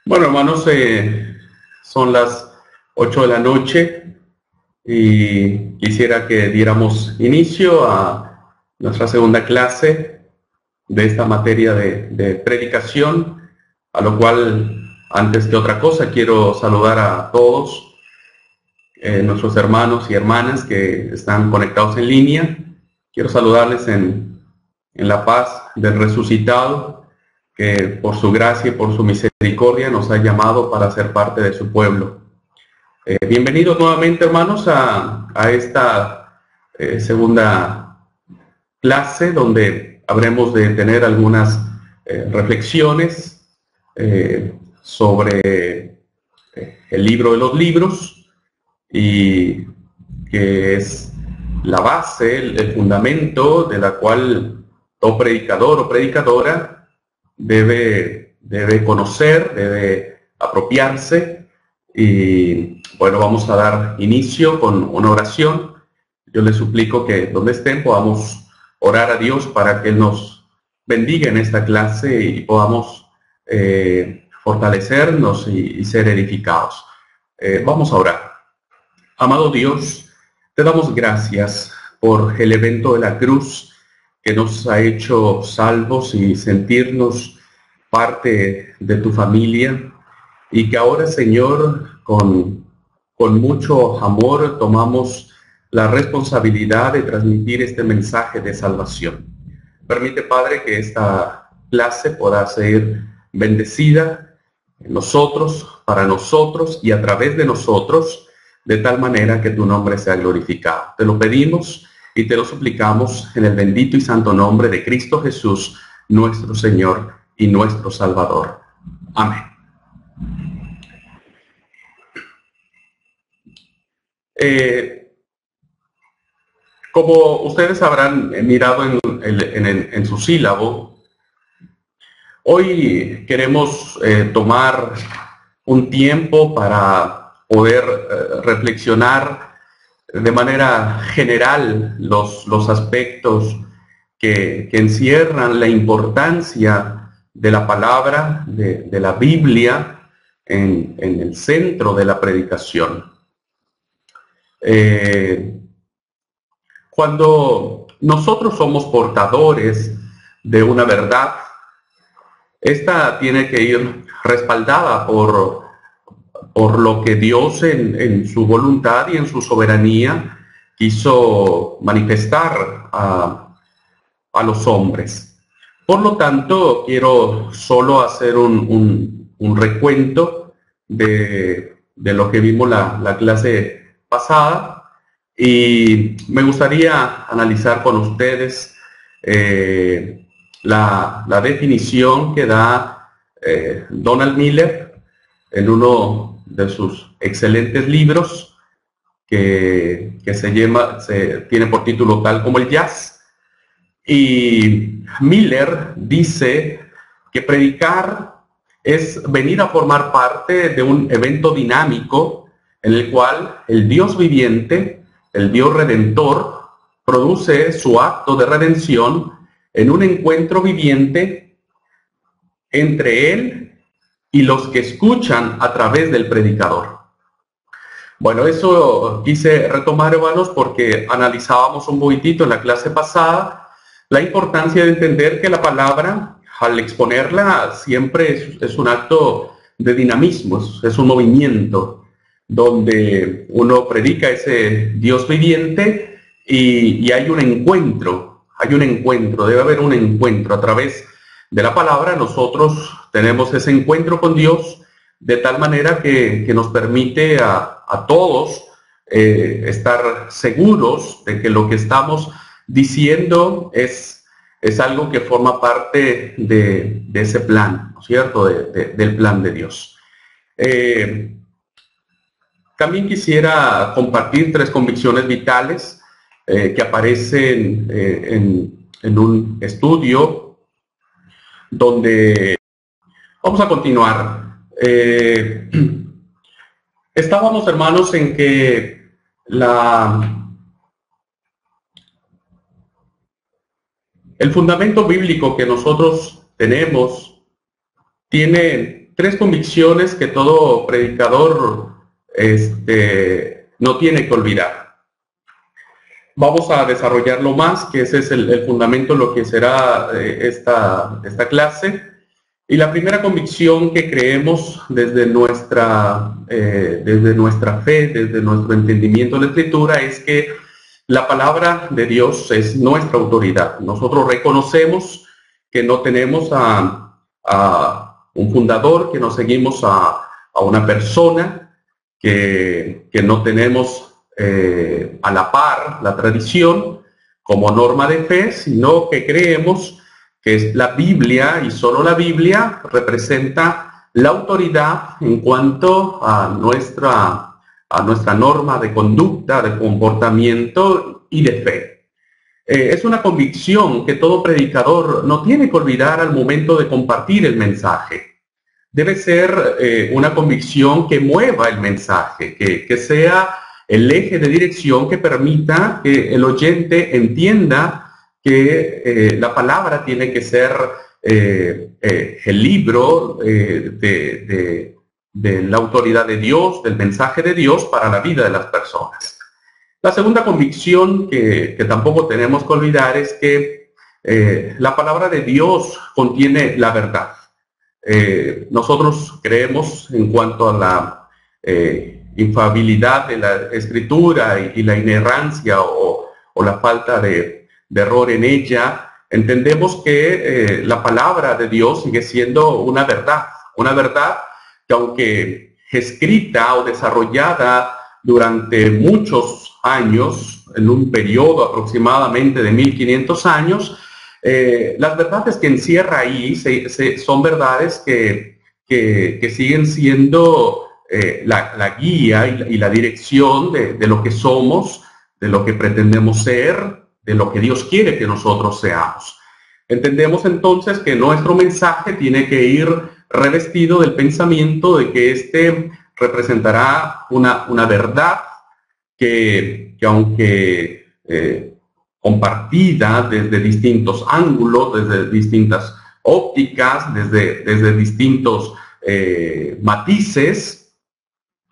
Bueno, hermanos, son las 8 de la noche y quisiera que diéramos inicio a nuestra segunda clase de esta materia de predicación, a lo cual, antes que otra cosa, quiero saludar a todos nuestros hermanos y hermanas que están conectados en línea. Quiero saludarles en la paz del resucitado, que por su gracia y por su misericordia nos ha llamado para ser parte de su pueblo. Bienvenidos nuevamente, hermanos, a esta segunda clase, donde habremos de tener algunas reflexiones sobre el libro de los libros, y que es la base, el fundamento de la cual todo predicador o predicadora debe conocer, debe apropiarse. Y bueno, vamos a dar inicio con una oración. Yo les suplico que donde estén podamos orar a Dios para que Él nos bendiga en esta clase y podamos fortalecernos y ser edificados. Vamos a orar. Amado Dios, te damos gracias por el evento de la cruz que nos ha hecho salvos y sentirnos parte de tu familia, y que ahora, Señor, con mucho amor tomamos la responsabilidad de transmitir este mensaje de salvación. Permite, Padre, que esta clase pueda ser bendecida en nosotros, para nosotros y a través de nosotros, de tal manera que tu nombre sea glorificado. Te lo pedimos y te lo suplicamos en el bendito y santo nombre de Cristo Jesús, nuestro Señor y nuestro Salvador. Amén. Como ustedes habrán mirado en su sílabo, hoy queremos tomar un tiempo para poder reflexionar de manera general los aspectos que encierran la importancia de la palabra, de la Biblia, en el centro de la predicación. Cuando nosotros somos portadores de una verdad, esta tiene que ir respaldada por lo que Dios en su voluntad y en su soberanía quiso manifestar a los hombres. Por lo tanto, quiero solo hacer un recuento de lo que vimos la clase pasada, y me gustaría analizar con ustedes la definición que da Donald Miller en uno de sus excelentes libros que tiene por título Tal como el jazz. Y Miller dice que predicar es venir a formar parte de un evento dinámico en el cual el Dios viviente, el Dios redentor, produce su acto de redención en un encuentro viviente entre Él y los que escuchan a través del predicador. Bueno, eso quise retomar, hermanos, porque analizábamos un poquitito en la clase pasada la importancia de entender que la palabra, al exponerla, siempre es un acto de dinamismo, es un movimiento donde uno predica ese Dios viviente y hay un encuentro, debe haber un encuentro. A través de la palabra nosotros tenemos ese encuentro con Dios, de tal manera que nos permite a todos estar seguros de que lo que estamos diciendo es algo que forma parte de ese plan, ¿no es cierto?, del plan de Dios. También quisiera compartir 3 convicciones vitales que aparecen en un estudio donde vamos a continuar. Estábamos, hermanos, en que el fundamento bíblico que nosotros tenemos tiene tres convicciones que todo predicador no tiene que olvidar. Vamos a desarrollarlo más, que ese es el fundamento de lo que será esta clase. Y la primera convicción que creemos desde nuestra fe, desde nuestro entendimiento de la Escritura, es que la palabra de Dios es nuestra autoridad. Nosotros reconocemos que no tenemos a un fundador, que no seguimos a una persona, que no tenemos a la par la tradición como norma de fe, sino que creemos que es la Biblia y solo la Biblia representa la autoridad en cuanto a nuestra norma de conducta, de comportamiento y de fe. Es una convicción que todo predicador no tiene que olvidar al momento de compartir el mensaje. Debe ser una convicción que mueva el mensaje, que sea el eje de dirección que permita que el oyente entienda que la palabra tiene que ser el libro de la autoridad de Dios, del mensaje de Dios para la vida de las personas. La segunda convicción que tampoco tenemos que olvidar es que la palabra de Dios contiene la verdad. Nosotros creemos en cuanto a la infalibilidad de la Escritura y la inerrancia o la falta de error en ella, entendemos que la palabra de Dios sigue siendo una verdad que aunque escrita o desarrollada durante muchos años, en un periodo aproximadamente de 1500 años, las verdades que encierra ahí son verdades que siguen siendo la guía y la dirección de lo que somos, de lo que pretendemos ser, de lo que Dios quiere que nosotros seamos. Entendemos entonces que nuestro mensaje tiene que ir revestido del pensamiento de que éste representará una verdad que aunque compartida desde distintos ángulos, desde distintas ópticas, desde distintos matices,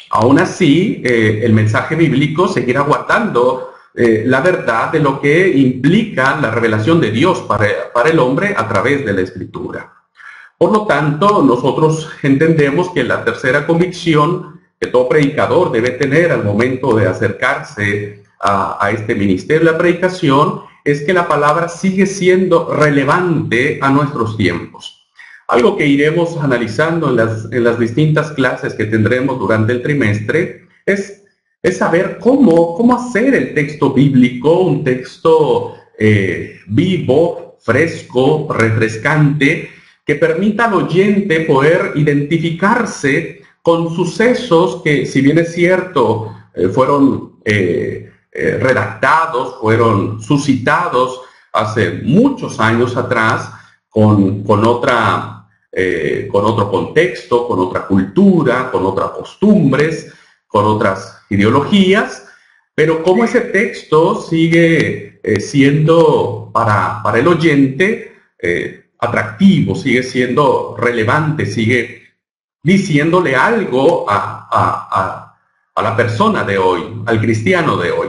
aún así el mensaje bíblico seguirá guardando la verdad de lo que implica la revelación de Dios para el hombre a través de la Escritura. Por lo tanto, nosotros entendemos que la tercera convicción que todo predicador debe tener al momento de acercarse a este ministerio de la predicación es que la palabra sigue siendo relevante a nuestros tiempos. Algo que iremos analizando en las distintas clases que tendremos durante el trimestre es saber cómo hacer el texto bíblico un texto vivo, fresco, refrescante, que permita al oyente poder identificarse con sucesos que, si bien es cierto, fueron redactados, fueron suscitados hace muchos años atrás, con otro contexto, con otra cultura, con otras costumbres, con otras ideologías, pero cómo ese texto sigue siendo para el oyente atractivo, sigue siendo relevante, sigue diciéndole algo a la persona de hoy, al cristiano de hoy.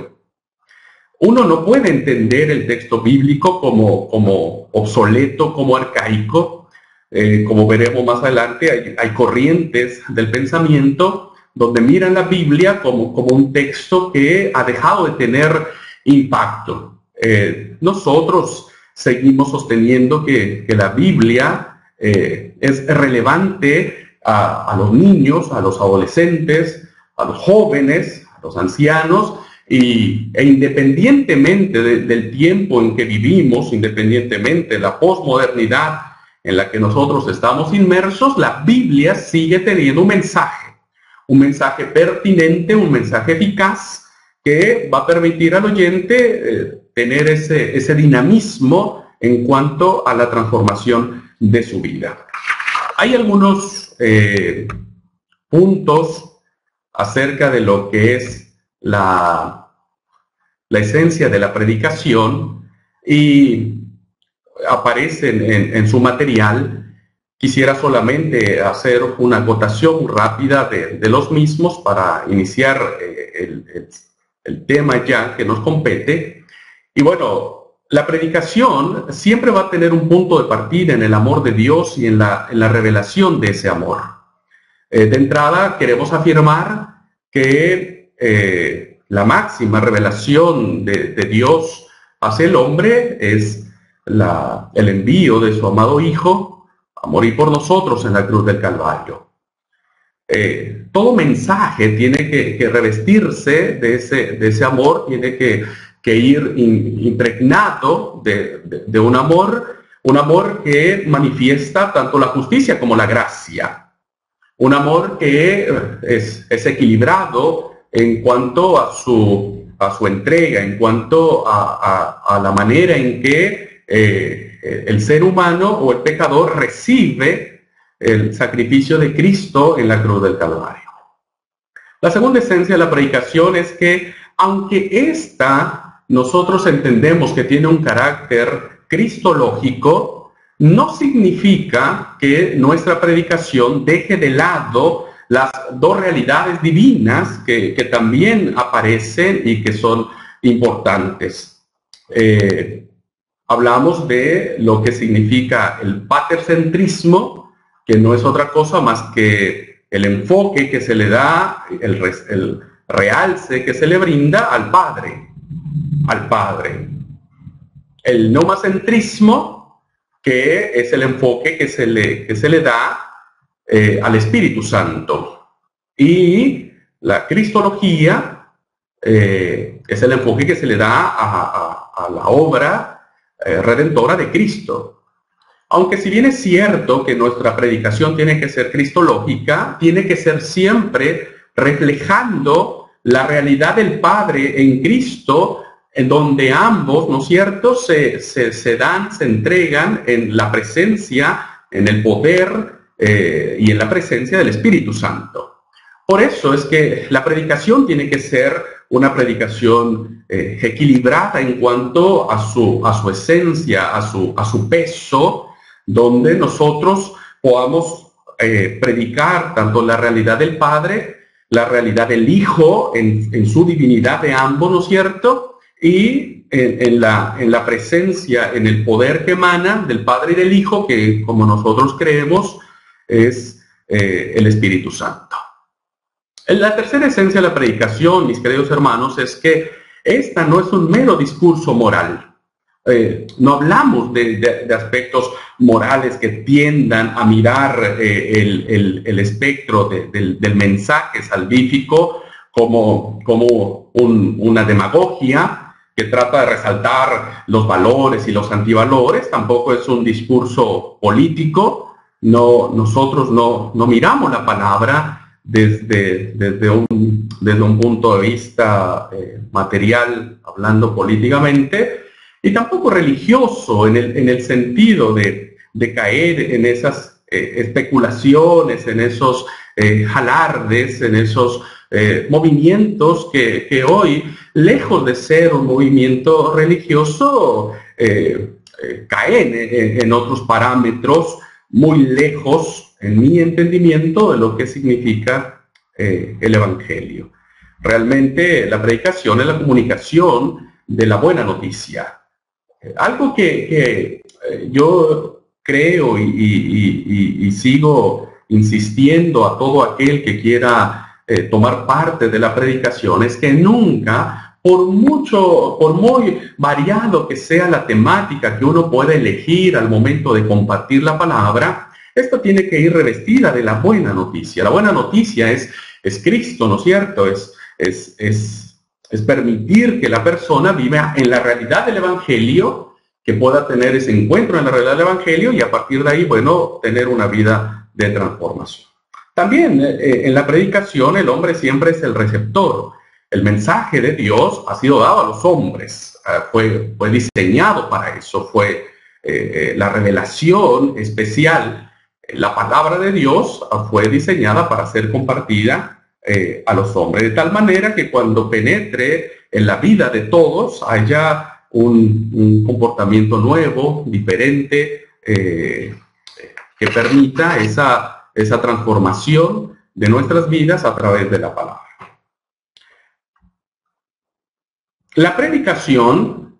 Uno no puede entender el texto bíblico como obsoleto, como arcaico. Como veremos más adelante, hay corrientes del pensamiento donde miran la Biblia como un texto que ha dejado de tener impacto. Nosotros seguimos sosteniendo que la Biblia es relevante a los niños, a los adolescentes, a los jóvenes, a los ancianos, e independientemente del tiempo en que vivimos, independientemente de la posmodernidad en la que nosotros estamos inmersos, la Biblia sigue teniendo un mensaje pertinente, un mensaje eficaz que va a permitir al oyente tener ese dinamismo en cuanto a la transformación de su vida. Hay algunos puntos acerca de lo que es la esencia de la predicación y aparecen en su material, Quisiera solamente hacer una acotación rápida de los mismos para iniciar el tema ya que nos compete. Y bueno, la predicación siempre va a tener un punto de partida en el amor de Dios y en la revelación de ese amor. De entrada, queremos afirmar que la máxima revelación de Dios hacia el hombre es el envío de su amado Hijo a morir por nosotros en la cruz del Calvario. Todo mensaje tiene que revestirse de ese amor, tiene que ir impregnado de un amor que manifiesta tanto la justicia como la gracia. Un amor que es equilibrado en cuanto a su entrega, en cuanto a la manera en que el ser humano o el pecador recibe el sacrificio de Cristo en la cruz del Calvario. La segunda esencia de la predicación es que, aunque esta nosotros entendemos que tiene un carácter cristológico, no significa que nuestra predicación deje de lado las dos realidades divinas que también aparecen y que son importantes. Hablamos de lo que significa el patercentrismo, que no es otra cosa más que el enfoque que se le da, el realce que se le brinda al Padre. El nomacentrismo, que es el enfoque que se le da al Espíritu Santo. Y la cristología es el enfoque que se le da a la obra redentora de Cristo. Aunque si bien es cierto que nuestra predicación tiene que ser cristológica, tiene que ser siempre reflejando la realidad del Padre en Cristo, en donde ambos, ¿no es cierto?, se entregan en la presencia, en el poder y en la presencia del Espíritu Santo. Por eso es que la predicación tiene que ser una predicación equilibrada en cuanto a su esencia, a su peso, donde nosotros podamos predicar tanto la realidad del Padre, la realidad del Hijo en su divinidad de ambos, ¿no es cierto?, y en la presencia, en el poder que emana del Padre y del Hijo, que como nosotros creemos es el Espíritu Santo. La tercera esencia de la predicación, mis queridos hermanos, es que esta no es un mero discurso moral. No hablamos de aspectos morales que tiendan a mirar el espectro del mensaje salvífico como una demagogia que trata de resaltar los valores y los antivalores. Tampoco es un discurso político. Nosotros no miramos la palabra desde un punto de vista material, hablando políticamente, y tampoco religioso en el sentido de caer en esas especulaciones, en esos alardes, en esos movimientos que hoy, lejos de ser un movimiento religioso, caen en otros parámetros muy lejos, en mi entendimiento, de lo que significa el Evangelio. Realmente la predicación es la comunicación de la buena noticia. Algo que yo creo y sigo insistiendo a todo aquel que quiera tomar parte de la predicación es que nunca, por muy variado que sea la temática que uno pueda elegir al momento de compartir la palabra, esta tiene que ir revestida de la buena noticia. La buena noticia es Cristo, ¿no es cierto? Es permitir que la persona viva en la realidad del Evangelio, que pueda tener ese encuentro en la realidad del Evangelio y a partir de ahí, bueno, tener una vida de transformación. También en la predicación el hombre siempre es el receptor. El mensaje de Dios ha sido dado a los hombres, fue diseñado para eso, fue la revelación especial. La palabra de Dios fue diseñada para ser compartida a los hombres, de tal manera que cuando penetre en la vida de todos haya un comportamiento nuevo, diferente, que permita esa transformación de nuestras vidas a través de la palabra. La predicación no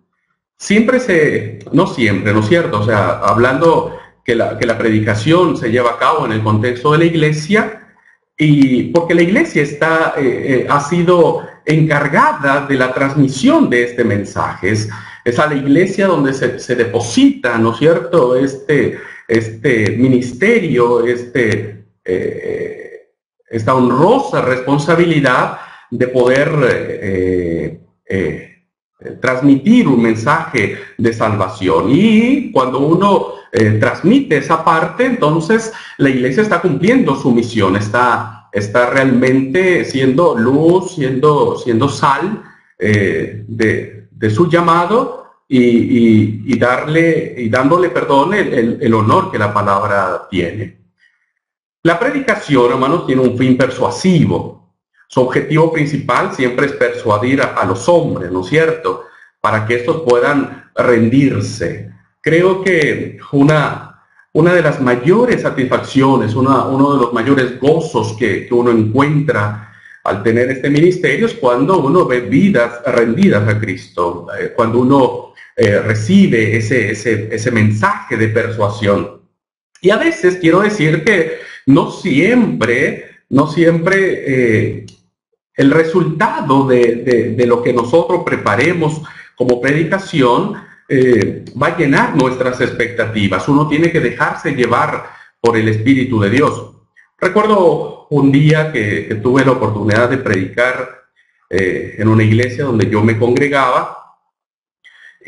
siempre, ¿no es cierto? O sea, hablando que la predicación se lleva a cabo en el contexto de la iglesia, y porque la iglesia ha sido encargada de la transmisión de este mensaje. Es a la iglesia donde se deposita, ¿no es cierto?, este ministerio, esta honrosa responsabilidad de poder transmitir un mensaje de salvación. Y cuando uno transmite esa parte, entonces la iglesia está cumpliendo su misión, está realmente siendo luz, siendo sal de su llamado, y dándole, perdón, el honor que la palabra tiene. La predicación, hermanos, tiene un fin persuasivo. Su objetivo principal siempre es persuadir a los hombres, ¿no es cierto?, para que estos puedan rendirse. Creo que una de las mayores satisfacciones, uno de los mayores gozos que uno encuentra al tener este ministerio es cuando uno ve vidas rendidas a Cristo, cuando uno recibe ese mensaje de persuasión. Y a veces quiero decir que no siempre el resultado de lo que nosotros preparemos como predicación va a llenar nuestras expectativas. Uno tiene que dejarse llevar por el Espíritu de Dios. Recuerdo un día que tuve la oportunidad de predicar en una iglesia donde yo me congregaba,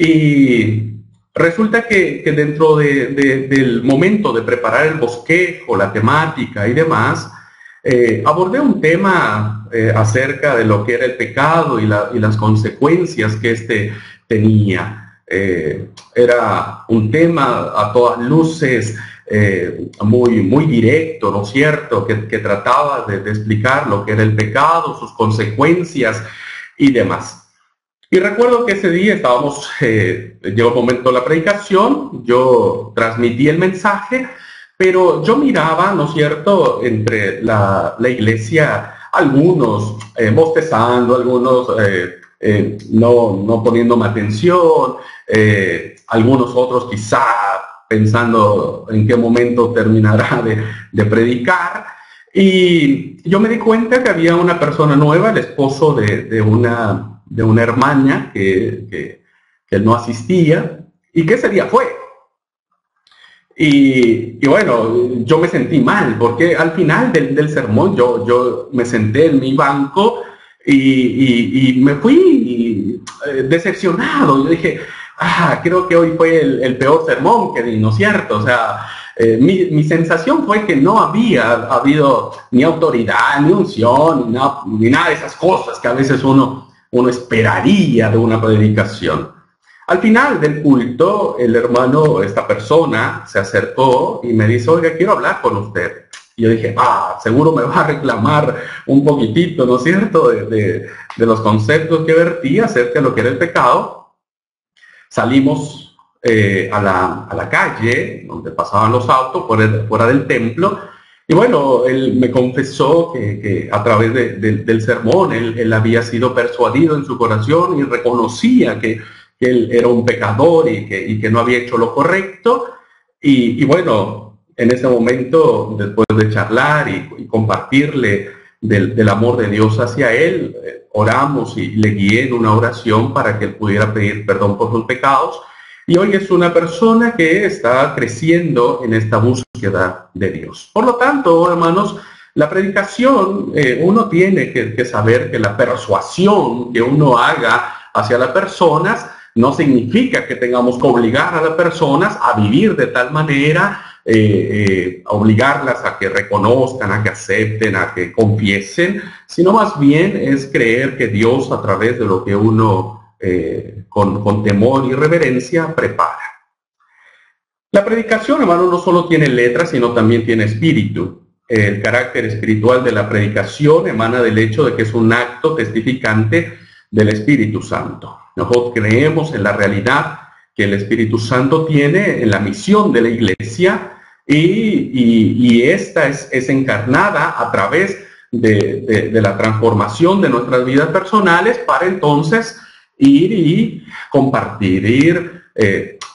y resulta que dentro del momento de preparar el bosquejo, la temática y demás, abordé un tema acerca de lo que era el pecado y las consecuencias que éste tenía. Era un tema a todas luces muy directo, ¿no es cierto?, que trataba de explicar lo que era el pecado, sus consecuencias y demás. Y recuerdo que ese día llegó el momento de la predicación, yo transmití el mensaje, pero yo miraba, ¿no es cierto?, entre la iglesia, algunos bostezando, algunos no poniéndome atención, algunos otros quizá pensando en qué momento terminará de predicar. Y yo me di cuenta que había una persona nueva, el esposo de una hermana que no asistía, y que ese día fue. Y bueno, yo me sentí mal, porque al final del sermón yo me senté en mi banco y me fui decepcionado. Yo dije, creo que hoy fue el peor sermón que di, ¿no es cierto? O sea, mi sensación fue que no había habido ni autoridad, ni unción, ni nada de esas cosas que a veces uno esperaría de una predicación. Al final del culto, el hermano, esta persona, se acercó y me dice, oiga, quiero hablar con usted. Y yo dije, seguro me va a reclamar un poquitito, ¿no es cierto?, de los conceptos que vertí acerca de lo que era el pecado. Salimos a la calle, donde pasaban los autos, fuera del templo. Y bueno, él me confesó que a través del sermón, él había sido persuadido en su corazón y reconocía que él era un pecador y que no había hecho lo correcto. Y bueno, en ese momento, después de charlar y compartirle del amor de Dios hacia él, oramos y le guié en una oración para que él pudiera pedir perdón por sus pecados. Y hoy es una persona que está creciendo en esta búsqueda de Dios. Por lo tanto, hermanos, la predicación, uno tiene que saber que la persuasión que uno haga hacia las personas no significa que tengamos que obligar a las personas a vivir de tal manera, obligarlas a que reconozcan, a que acepten, a que confiesen, sino más bien es creer que Dios, a través de lo que uno con temor y reverencia prepara. La predicación, hermano, no solo tiene letras, sino también tiene espíritu. El carácter espiritual de la predicación emana del hecho de que es un acto testificante del Espíritu Santo. Nosotros creemos en la realidad que el Espíritu Santo tiene en la misión de la iglesia, y esta es encarnada a través de la transformación de nuestras vidas personales para entonces ir y compartir,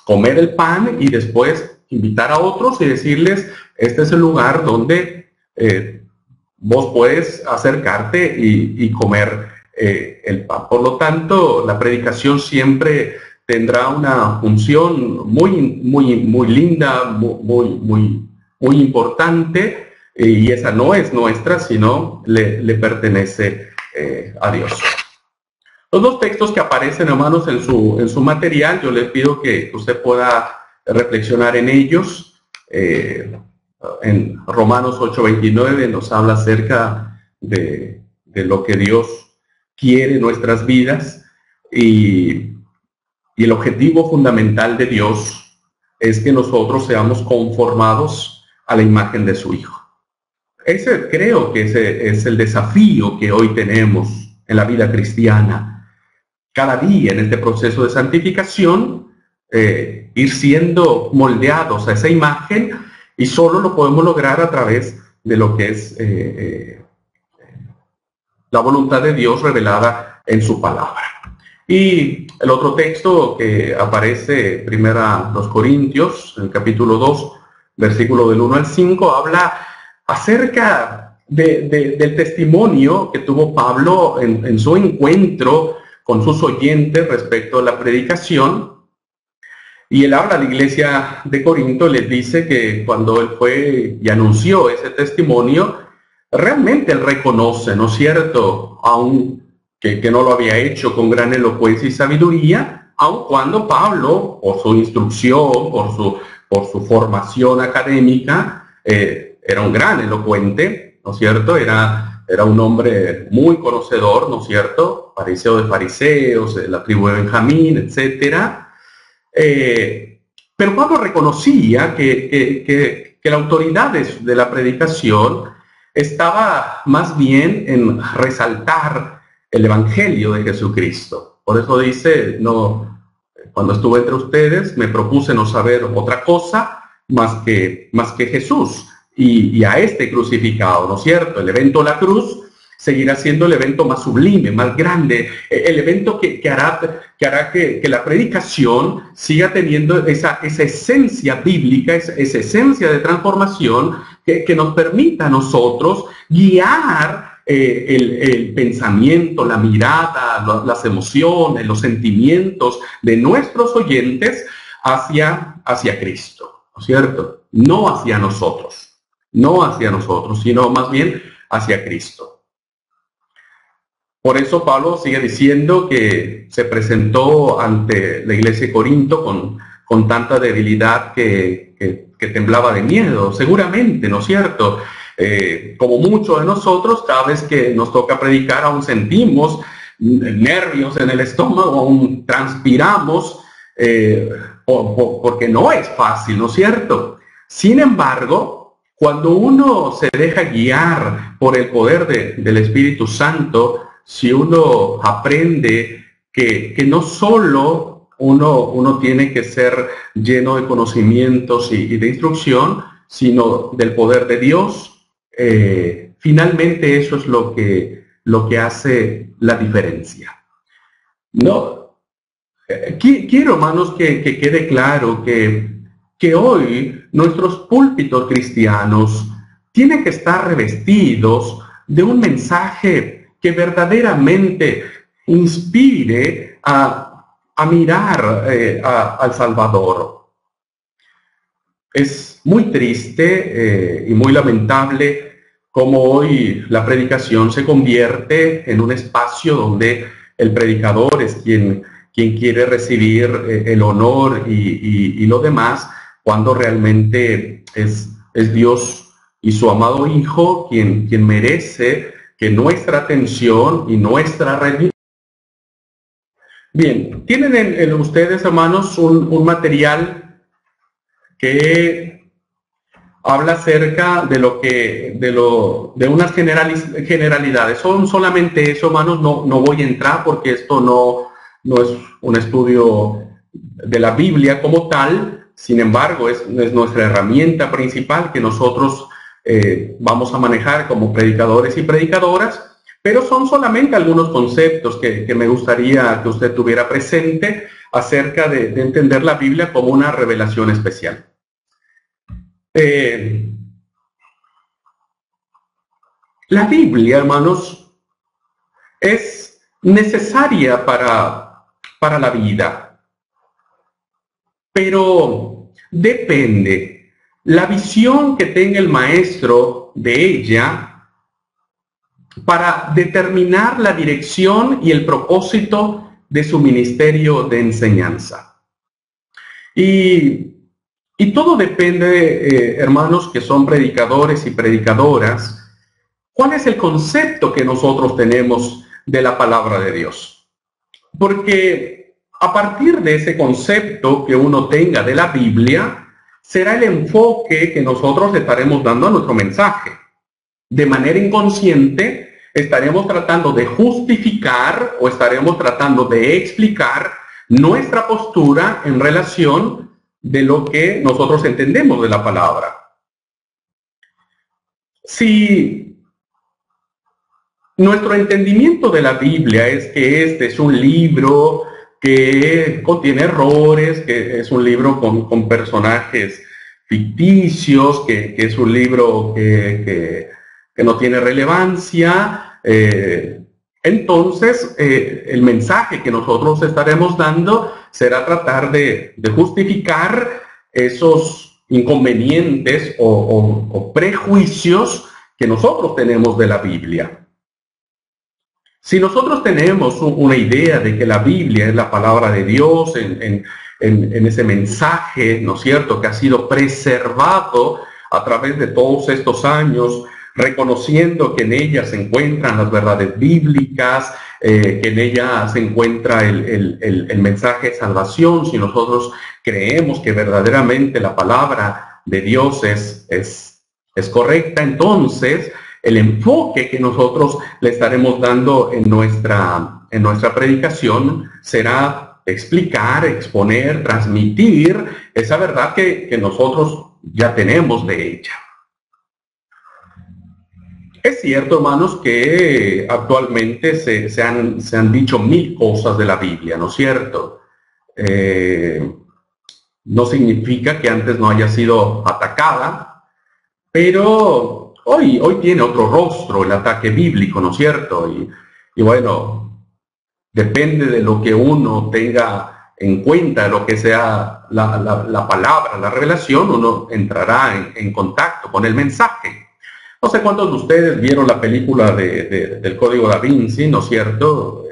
comer el pan y después invitar a otros y decirles, este es el lugar donde vos puedes acercarte y comer el pan. Por lo tanto, la predicación siempre tendrá una función muy linda, muy importante, y esa no es nuestra, sino le pertenece a Dios. Los dos textos que aparecen, hermanos, en su material, yo les pido que usted pueda reflexionar en ellos. En Romanos 8:29 nos habla acerca de lo que Dios quiere en nuestras vidas, y el objetivo fundamental de Dios es que nosotros seamos conformados a la imagen de su Hijo. Creo que ese es el desafío que hoy tenemos en la vida cristiana. Cada día en este proceso de santificación, ir siendo moldeados a esa imagen, y solo lo podemos lograr a través de lo que es la voluntad de Dios revelada en su palabra. Y el otro texto que aparece, primera los Corintios, en el capítulo 2, versículo del 1 al 5, habla acerca del testimonio que tuvo Pablo en su encuentro con sus oyentes respecto a la predicación. Y él habla a la iglesia de Corinto, les dice que cuando él fue y anunció ese testimonio, realmente él reconoce, ¿no es cierto?, aun que no lo había hecho con gran elocuencia y sabiduría, aun cuando Pablo, por su instrucción, por su formación académica, era un gran elocuente, ¿no es cierto?, era un hombre muy conocedor, ¿no es cierto?, fariseo de fariseos, de la tribu de Benjamín, etcétera. Pero Pablo reconocía que la autoridad de la predicación estaba más bien en resaltar el Evangelio de Jesucristo. Por eso dice, no, cuando estuve entre ustedes me propuse no saber otra cosa más que Jesús y a este crucificado, ¿no es cierto? El evento de la cruz seguirá siendo el evento más sublime, más grande, el evento que hará que la predicación siga teniendo esa esencia bíblica, esa esencia de transformación que nos permita a nosotros guiar el pensamiento, la mirada, las emociones, los sentimientos de nuestros oyentes hacia Cristo, ¿no es cierto? No hacia nosotros, sino más bien hacia Cristo. Por eso Pablo sigue diciendo que se presentó ante la iglesia de Corinto con tanta debilidad que temblaba de miedo, seguramente, ¿no es cierto? Como muchos de nosotros, cada vez que nos toca predicar, aún sentimos nervios en el estómago, aún transpiramos, porque no es fácil, ¿no es cierto? Sin embargo, cuando uno se deja guiar por el poder del Espíritu Santo, si uno aprende que no solo uno tiene que ser lleno de conocimientos y de instrucción, sino del poder de Dios, finalmente eso es lo que hace la diferencia. No, quiero, hermanos, que quede claro que hoy nuestros púlpitos cristianos tienen que estar revestidos de un mensaje que verdaderamente inspire a mirar al Salvador. Es muy triste y muy lamentable cómo hoy la predicación se convierte en un espacio donde el predicador es quien quiere recibir el honor y lo demás, cuando realmente es Dios y su amado Hijo quien merece que nuestra atención y nuestra rendición. Bien, tienen en ustedes, hermanos, un material que habla acerca de unas generalidades. Son solamente eso, hermanos, no voy a entrar porque esto no es un estudio de la Biblia como tal, sin embargo, es nuestra herramienta principal que nosotros vamos a manejar como predicadores y predicadoras, pero son solamente algunos conceptos que me gustaría que usted tuviera presente acerca de entender la Biblia como una revelación especial. La Biblia, hermanos, es necesaria para la vida, pero depende la visión que tenga el maestro de ella para determinar la dirección y el propósito de su ministerio de enseñanza. Y todo depende, hermanos que son predicadores y predicadoras, ¿cuál es el concepto que nosotros tenemos de la palabra de Dios? Porque a partir de ese concepto que uno tenga de la Biblia, será el enfoque que nosotros le estaremos dando a nuestro mensaje. De manera inconsciente, estaremos tratando de justificar o estaremos tratando de explicar nuestra postura en relación de lo que nosotros entendemos de la palabra. Si nuestro entendimiento de la Biblia es que este es un libro que contiene errores, que es un libro con personajes ficticios, que es un libro que no tiene relevancia, entonces el mensaje que nosotros estaremos dando será tratar de justificar esos inconvenientes o prejuicios que nosotros tenemos de la Biblia. Si nosotros tenemos una idea de que la Biblia es la palabra de Dios en ese mensaje, ¿no es cierto?, que ha sido preservado a través de todos estos años, reconociendo que en ella se encuentran las verdades bíblicas, que en ella se encuentra el mensaje de salvación, si nosotros creemos que verdaderamente la palabra de Dios es correcta, entonces el enfoque que nosotros le estaremos dando en nuestra predicación será explicar, exponer, transmitir esa verdad que nosotros ya tenemos de ella. Es cierto, hermanos, que actualmente se han dicho mil cosas de la Biblia, ¿no es cierto? No significa que antes no haya sido atacada, pero hoy tiene otro rostro el ataque bíblico, ¿no es cierto? Y bueno, depende de lo que uno tenga en cuenta, lo que sea la palabra, la revelación, uno entrará en contacto con el mensaje. No sé cuántos de ustedes vieron la película del Código Da Vinci, ¿no es cierto?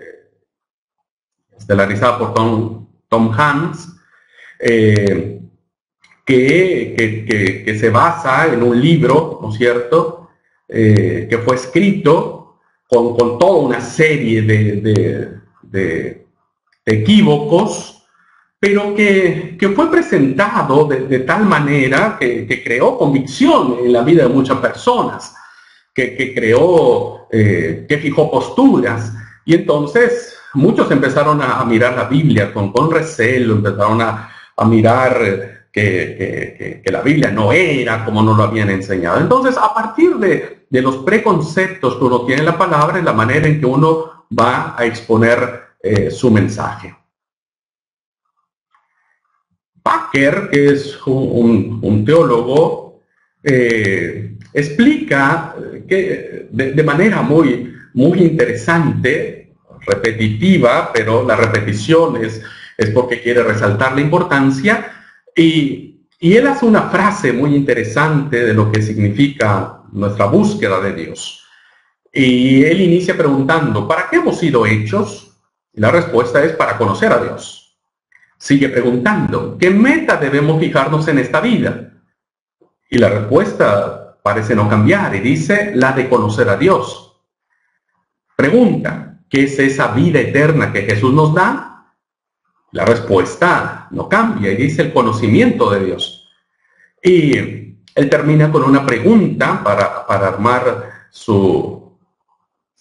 Estelarizada por Tom Hanks, que se basa en un libro, ¿no es cierto?, que fue escrito con toda una serie de equívocos, pero que fue presentado de tal manera que creó convicción en la vida de muchas personas, que fijó posturas. Y entonces muchos empezaron a mirar la Biblia con recelo, empezaron a mirar que la Biblia no era como nos lo habían enseñado. Entonces, a partir de los preconceptos que uno tiene en la palabra, es la manera en que uno va a exponer su mensaje. Packer, que es un teólogo, explica que de manera muy interesante, repetitiva, pero la repetición es porque quiere resaltar la importancia, y él hace una frase muy interesante de lo que significa nuestra búsqueda de Dios. Y él inicia preguntando, ¿para qué hemos sido hechos? Y la respuesta es para conocer a Dios. Sigue preguntando, ¿qué meta debemos fijarnos en esta vida? Y la respuesta parece no cambiar y dice, la de conocer a Dios. Pregunta, ¿qué es esa vida eterna que Jesús nos da? La respuesta no cambia y dice el conocimiento de Dios. Y él termina con una pregunta para armar su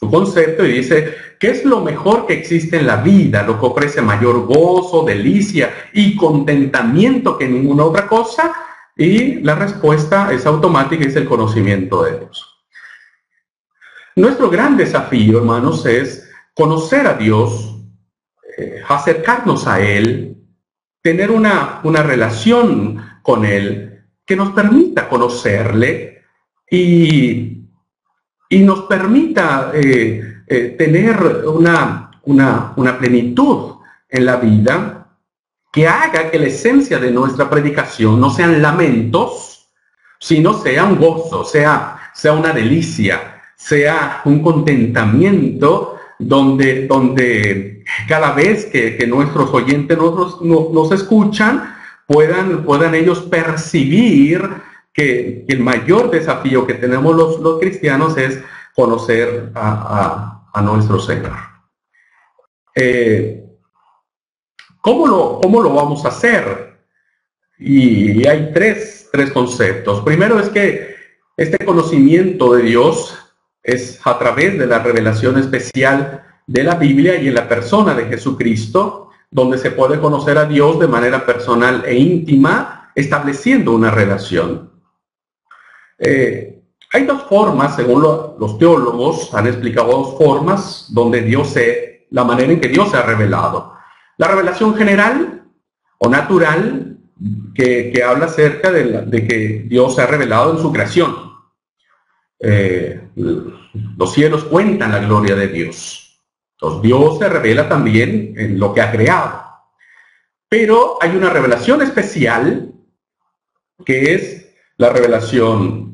su concepto y dice, ¿qué es lo mejor que existe en la vida? Lo que ofrece mayor gozo, delicia y contentamiento que ninguna otra cosa. Y la respuesta es automática, es el conocimiento de Dios. Nuestro gran desafío, hermanos, es conocer a Dios, acercarnos a Él, tener una relación con Él que nos permita conocerle y nos permita tener una plenitud en la vida que haga que la esencia de nuestra predicación no sean lamentos, sino sea un gozo, sea una delicia, sea un contentamiento donde cada vez que nuestros oyentes nos escuchan, puedan ellos percibir que el mayor desafío que tenemos los cristianos es conocer a nuestro Señor. ¿Cómo lo vamos a hacer? Y hay tres conceptos. Primero es que este conocimiento de Dios es a través de la revelación especial de la Biblia y en la persona de Jesucristo, donde se puede conocer a Dios de manera personal e íntima, estableciendo una relación. Hay dos formas, según los teólogos han explicado dos formas donde la manera en que Dios se ha revelado. La revelación general o natural, que habla acerca de que Dios se ha revelado en su creación. Los cielos cuentan la gloria de Dios. Entonces Dios se revela también en lo que ha creado. Pero hay una revelación especial, que es la revelación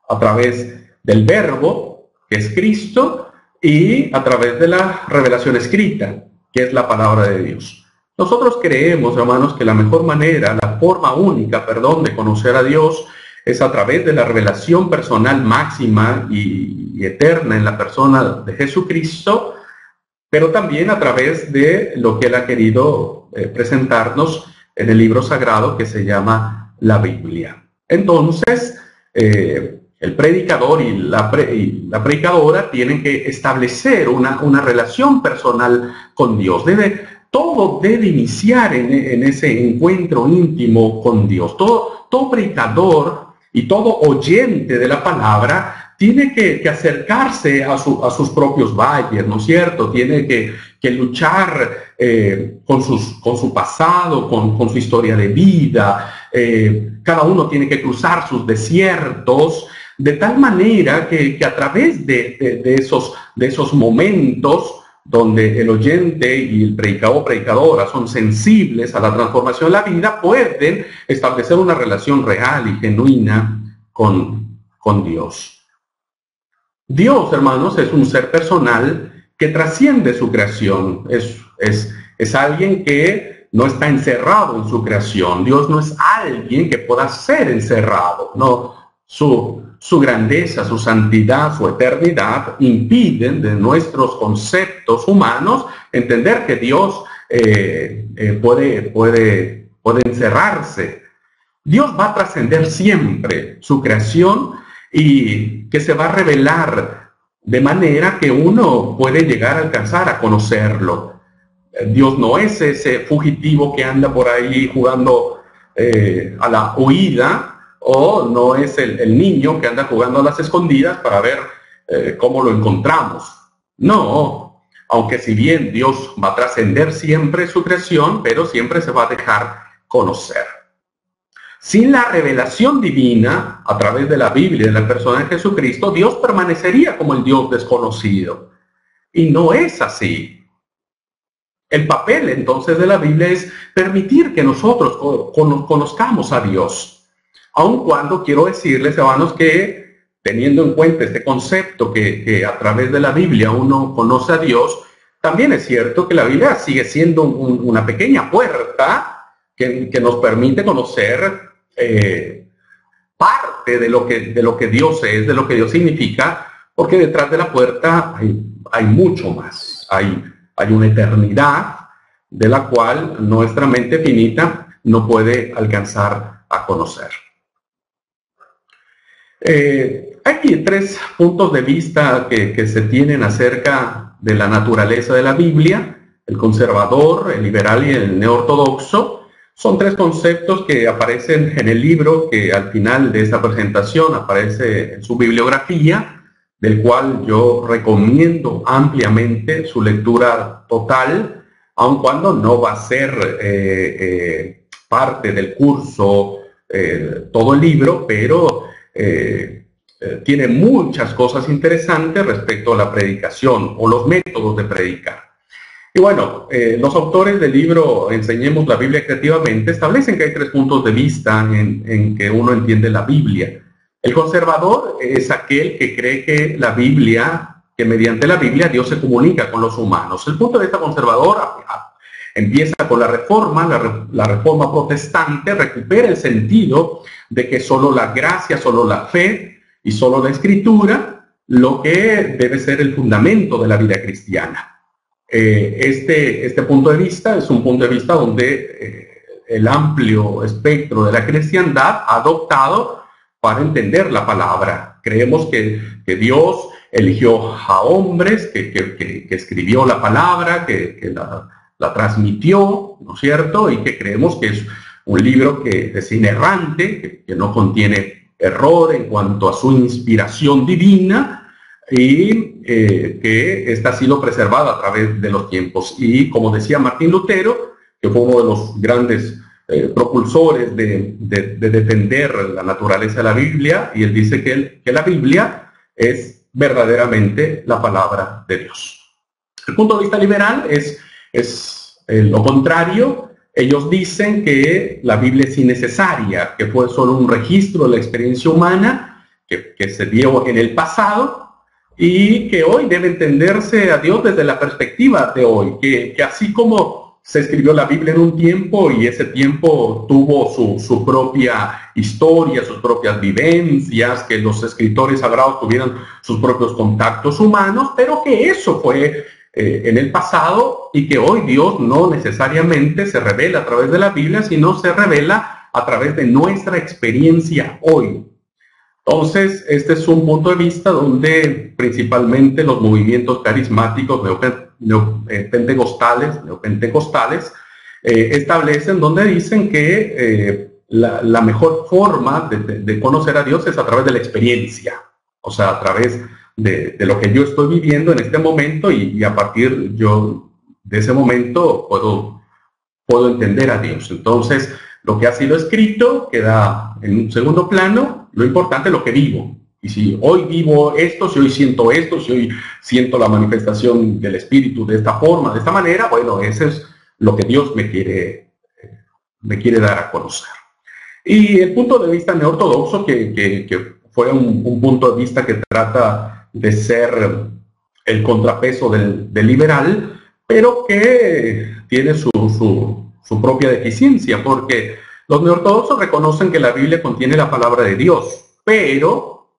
a través del Verbo, que es Cristo, y a través de la revelación escrita, que es la palabra de Dios. Nosotros creemos, hermanos, que la mejor manera, la forma única, de conocer a Dios es a través de la revelación personal máxima y eterna en la persona de Jesucristo, pero también a través de lo que Él ha querido presentarnos en el libro sagrado que se llama la Biblia. Entonces, el predicador y la predicadora tienen que establecer una relación personal con Dios. Todo debe iniciar en ese encuentro íntimo con Dios. Todo predicador y todo oyente de la palabra tiene que acercarse a sus propios valles, ¿no es cierto? Tiene que luchar con su pasado, con su historia de vida. Cada uno tiene que cruzar sus desiertos, de tal manera que a través de esos momentos donde el oyente y el predicador o predicadora son sensibles a la transformación de la vida, pueden establecer una relación real y genuina con Dios. Dios, hermanos, es un ser personal que trasciende su creación. Es alguien que no está encerrado en su creación. Dios no es alguien que pueda ser encerrado. No, su grandeza, su santidad, su eternidad impiden de nuestros conceptos humanos entender que Dios puede encerrarse. Dios va a trascender siempre su creación y que se va a revelar de manera que uno puede llegar a alcanzar a conocerlo. Dios no es ese fugitivo que anda por ahí jugando a la huida, o no es el niño que anda jugando a las escondidas para ver cómo lo encontramos. No, aunque si bien Dios va a trascender siempre su creación, pero siempre se va a dejar conocer. Sin la revelación divina, a través de la Biblia y de la persona de Jesucristo, Dios permanecería como el Dios desconocido. Y no es así. El papel entonces de la Biblia es permitir que nosotros conozcamos a Dios. Aun cuando quiero decirles, hermanos, que teniendo en cuenta este concepto que a través de la Biblia uno conoce a Dios, también es cierto que la Biblia sigue siendo una pequeña puerta que nos permite conocer parte de lo que Dios es, de lo que Dios significa, porque detrás de la puerta hay mucho más. Hay una eternidad de la cual nuestra mente finita no puede alcanzar a conocer. Hay Hay tres puntos de vista que se tienen acerca de la naturaleza de la Biblia: el conservador, el liberal y el neortodoxo. Son tres conceptos que aparecen en el libro, que al final de esta presentación aparece en su bibliografía, del cual yo recomiendo ampliamente su lectura total, aun cuando no va a ser parte del curso todo el libro, pero tiene muchas cosas interesantes respecto a la predicación o los métodos de predicar. Y bueno, los autores del libro Enseñemos la Biblia Creativamente establecen que hay tres puntos de vista en que uno entiende la Biblia. El conservador es aquel que cree que la Biblia, que mediante la Biblia Dios se comunica con los humanos. El punto de vista conservador empieza con la reforma protestante, recupera el sentido de que solo la gracia, solo la fe y solo la escritura, lo que debe ser el fundamento de la vida cristiana. Este punto de vista es un punto de vista donde el amplio espectro de la cristiandad ha adoptado para entender la palabra. Creemos que Dios eligió a hombres, que escribió la palabra, que la transmitió, ¿no es cierto? Y que creemos que es un libro que es inerrante, que no contiene error en cuanto a su inspiración divina, y que esta ha sido preservada a través de los tiempos. Y como decía Martín Lutero, que fue uno de los grandes propulsores de defender la naturaleza de la Biblia, y él dice que la Biblia es verdaderamente la palabra de Dios. El punto de vista liberal es lo contrario. Ellos dicen que la Biblia es innecesaria, que fue solo un registro de la experiencia humana que se dio en el pasado, y que hoy debe entenderse a Dios desde la perspectiva de hoy, que así como se escribió la Biblia en un tiempo y ese tiempo tuvo su propia historia, sus propias vivencias, que los escritores sagrados tuvieran sus propios contactos humanos, pero que eso fue en el pasado y que hoy Dios no necesariamente se revela a través de la Biblia, sino se revela a través de nuestra experiencia hoy. Entonces, este es un punto de vista donde principalmente los movimientos carismáticos neopentecostales establecen, donde dicen que la mejor forma de conocer a Dios es a través de la experiencia, o sea, a través de lo que yo estoy viviendo en este momento, y a partir de ese momento puedo entender a Dios. Entonces, lo que ha sido escrito queda en un segundo plano. Lo importante es lo que vivo. Y si hoy vivo esto, si hoy siento esto, si hoy siento la manifestación del Espíritu de esta forma, de esta manera, bueno, eso es lo que Dios me quiere dar a conocer. Y el punto de vista neortodoxo, que fue un punto de vista que trata de ser el contrapeso del liberal, pero que tiene su propia deficiencia, porque los neortodoxos reconocen que la Biblia contiene la palabra de Dios, pero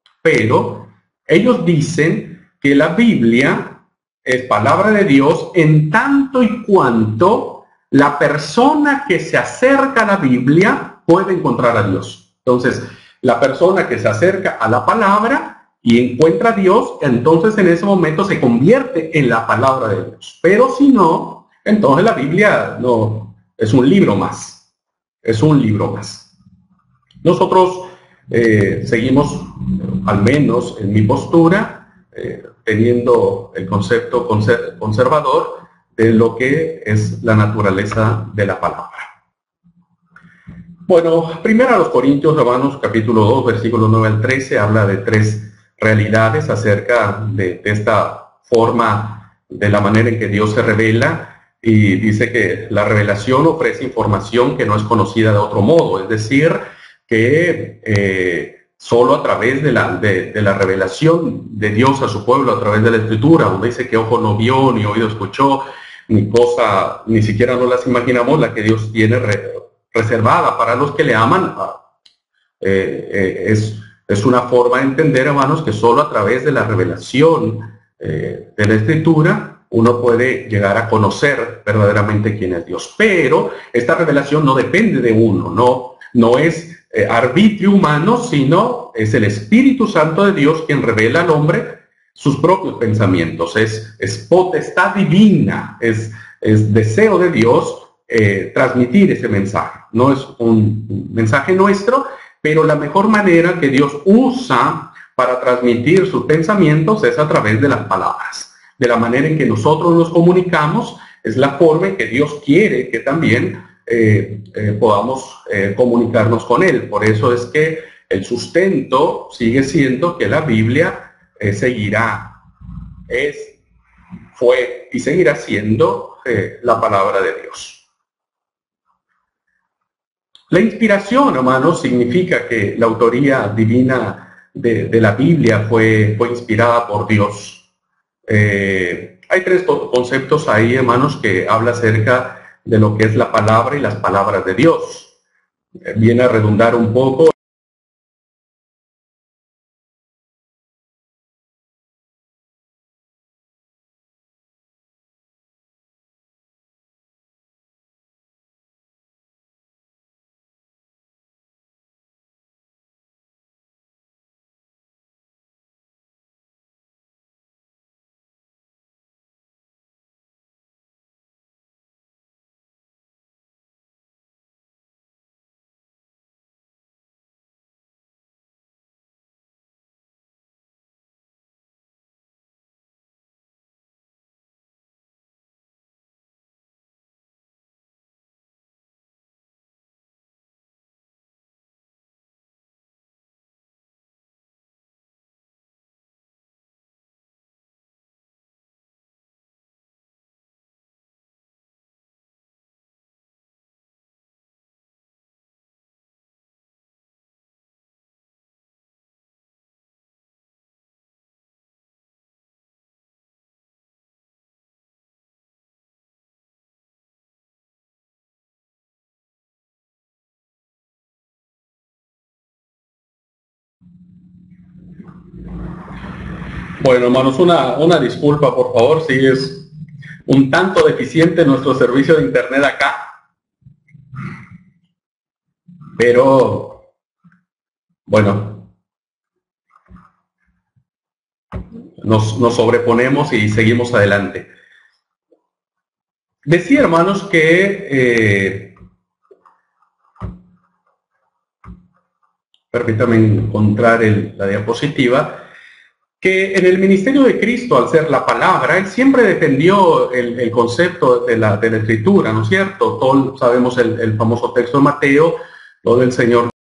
ellos dicen que la Biblia es palabra de Dios en tanto y cuanto la persona que se acerca a la Biblia puede encontrar a Dios. Entonces, la persona que se acerca a la palabra y encuentra a Dios, entonces en ese momento se convierte en la palabra de Dios. Pero si no, entonces la Biblia no es un libro más. Es un libro más. Nosotros seguimos, al menos en mi postura, teniendo el concepto conservador de lo que es la naturaleza de la palabra. Bueno, primero a los Corintios, Romanos capítulo 2, versículos 9 al 13, habla de tres realidades acerca de esta forma, de la manera en que Dios se revela. Y dice que la revelación ofrece información que no es conocida de otro modo, es decir, que solo a través de la revelación de Dios a su pueblo, a través de la Escritura, donde dice que ojo no vio, ni oído escuchó, ni siquiera nos las imaginamos, la que Dios tiene reservada para los que le aman, es una forma de entender, hermanos, que solo a través de la revelación de la Escritura uno puede llegar a conocer verdaderamente quién es Dios. Pero esta revelación no depende de uno, no es arbitrio humano, sino es el Espíritu Santo de Dios quien revela al hombre sus propios pensamientos. Es potestad divina, es deseo de Dios transmitir ese mensaje. No es un mensaje nuestro, pero la mejor manera que Dios usa para transmitir sus pensamientos es a través de las palabras. De la manera en que nosotros nos comunicamos es la forma en que Dios quiere que también podamos comunicarnos con Él. Por eso es que el sustento sigue siendo que la Biblia seguirá, fue y seguirá siendo la palabra de Dios. La inspiración, hermanos, significa que la autoría divina de la Biblia fue inspirada por Dios. Hay tres conceptos ahí, hermanos, que habla acerca de lo que es la palabra y las palabras de Dios. Viene a redundar un poco. Bueno, hermanos, una disculpa, por favor, si es un tanto deficiente nuestro servicio de internet acá, pero bueno, nos sobreponemos y seguimos adelante. Decía, hermanos, que permítanme encontrar la diapositiva, que en el ministerio de Cristo, al ser la palabra, él siempre defendió el concepto de la escritura, ¿no es cierto? Todos sabemos el famoso texto de Mateo, donde el Señor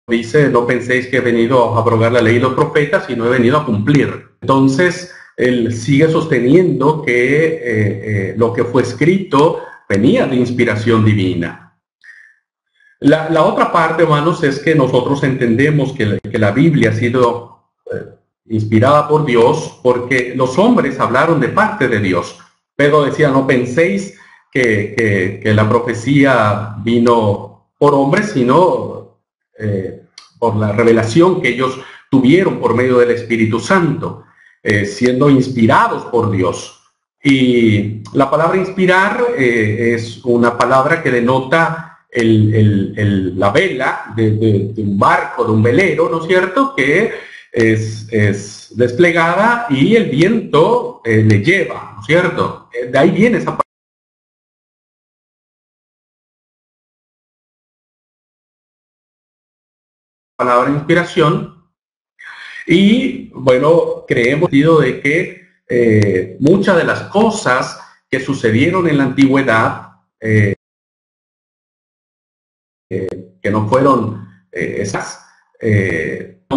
dice: no penséis que he venido a abrogar la ley y los profetas, sino he venido a cumplir. Entonces, él sigue sosteniendo que lo que fue escrito venía de inspiración divina. La otra parte, hermanos, es que nosotros entendemos que la Biblia ha sido inspirada por Dios porque los hombres hablaron de parte de Dios. Pedro decía: no penséis que la profecía vino por hombres, sino por la revelación que ellos tuvieron por medio del Espíritu Santo, siendo inspirados por Dios. Y la palabra inspirar es una palabra que denota la vela de un barco, de un velero, ¿no es cierto?, que es desplegada y el viento le lleva, ¿no es cierto? De ahí viene esa palabra inspiración. Y bueno, creemos de que muchas de las cosas que sucedieron en la antigüedad, que no fueron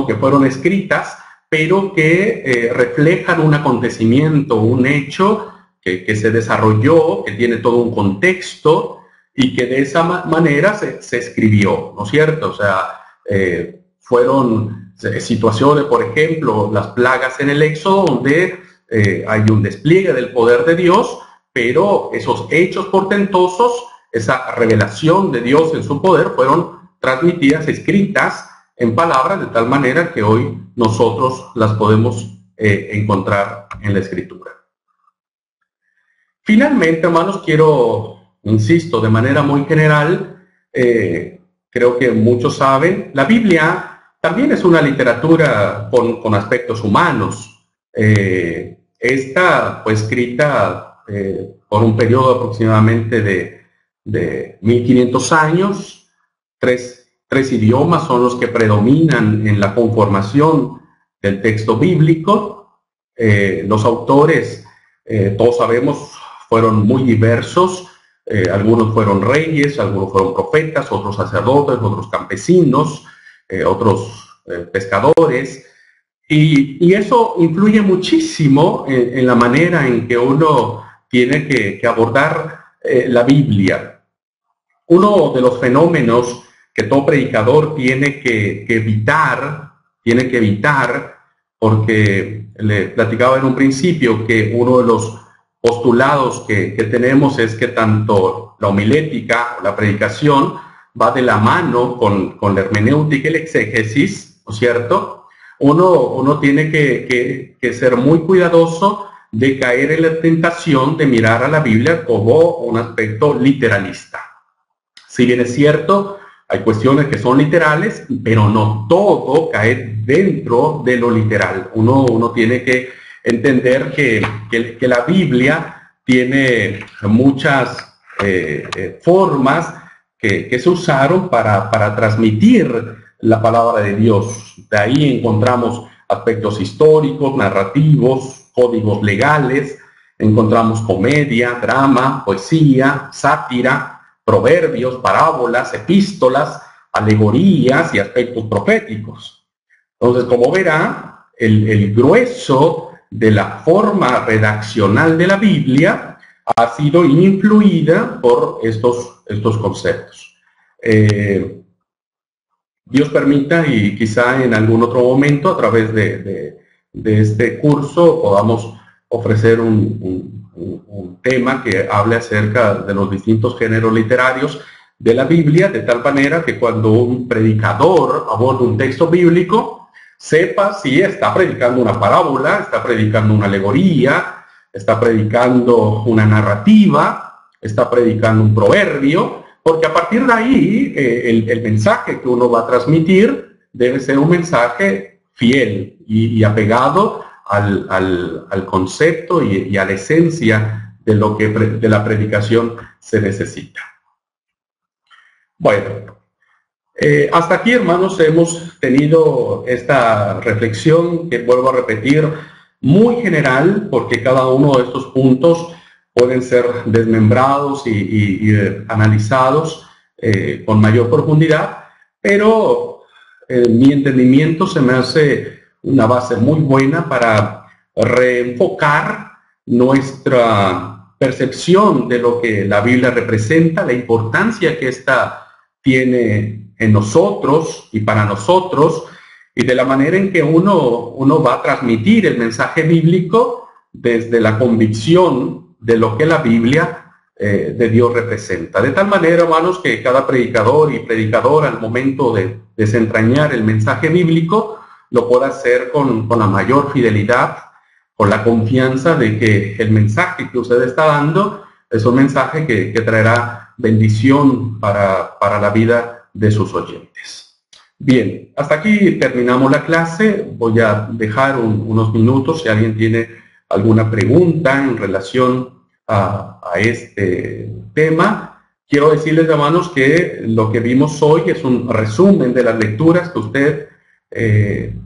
que fueron escritas, pero que reflejan un acontecimiento, un hecho que se desarrolló, que tiene todo un contexto y que de esa manera se escribió, ¿no es cierto? O sea, fueron situaciones, por ejemplo, las plagas en el Éxodo, donde hay un despliegue del poder de Dios, pero esos hechos portentosos, esa revelación de Dios en su poder, fueron transmitidas, escritas en palabras, de tal manera que hoy nosotros las podemos encontrar en la Escritura. Finalmente, hermanos, quiero, insisto, de manera muy general, creo que muchos saben, la Biblia también es una literatura con aspectos humanos. Esta fue escrita por un periodo aproximadamente de 1500 años. Tres idiomas son los que predominan en la conformación del texto bíblico. Los autores, todos sabemos, fueron muy diversos. Algunos fueron reyes, algunos fueron profetas, otros sacerdotes, otros campesinos, otros pescadores. Y eso influye muchísimo en la manera en que uno tiene que abordar la Biblia. Uno de los fenómenos que todo predicador tiene que evitar, porque le platicaba en un principio que uno de los postulados que tenemos es que tanto la homilética, la predicación, va de la mano con la hermenéutica y el exégesis, ¿no es cierto? Uno tiene que ser muy cuidadoso de caer en la tentación de mirar a la Biblia como un aspecto literalista. Si bien es cierto, hay cuestiones que son literales, pero no todo cae dentro de lo literal. Uno tiene que entender que la Biblia tiene muchas formas que se usaron para transmitir la palabra de Dios. De ahí encontramos aspectos históricos, narrativos, códigos legales, encontramos comedia, drama, poesía, sátira, proverbios, parábolas, epístolas, alegorías y aspectos proféticos. Entonces, como verá, el grueso de la forma redaccional de la Biblia ha sido influida por estos conceptos. Dios permita y quizá en algún otro momento a través de este curso podamos ofrecer un tema que hable acerca de los distintos géneros literarios de la Biblia, de tal manera que cuando un predicador aborda un texto bíblico, sepa si está predicando una parábola, está predicando una alegoría, está predicando una narrativa, está predicando un proverbio, porque a partir de ahí el mensaje que uno va a transmitir debe ser un mensaje fiel y apegado al concepto y a la esencia de lo que de la predicación se necesita. Bueno, hasta aquí, hermanos, hemos tenido esta reflexión que vuelvo a repetir, muy general, porque cada uno de estos puntos pueden ser desmembrados y analizados con mayor profundidad, pero mi entendimiento se me hace una base muy buena para reenfocar nuestra percepción de lo que la Biblia representa, la importancia que esta tiene en nosotros y para nosotros, y de la manera en que uno va a transmitir el mensaje bíblico desde la convicción de lo que la Biblia de Dios representa. De tal manera, hermanos, que cada predicador y predicadora al momento de desentrañar el mensaje bíblico lo pueda hacer con la mayor fidelidad, con la confianza de que el mensaje que usted está dando es un mensaje que traerá bendición para la vida de sus oyentes. Bien, hasta aquí terminamos la clase. Voy a dejar unos minutos si alguien tiene alguna pregunta en relación a este tema. Quiero decirles, hermanos, que lo que vimos hoy es un resumen de las lecturas que usted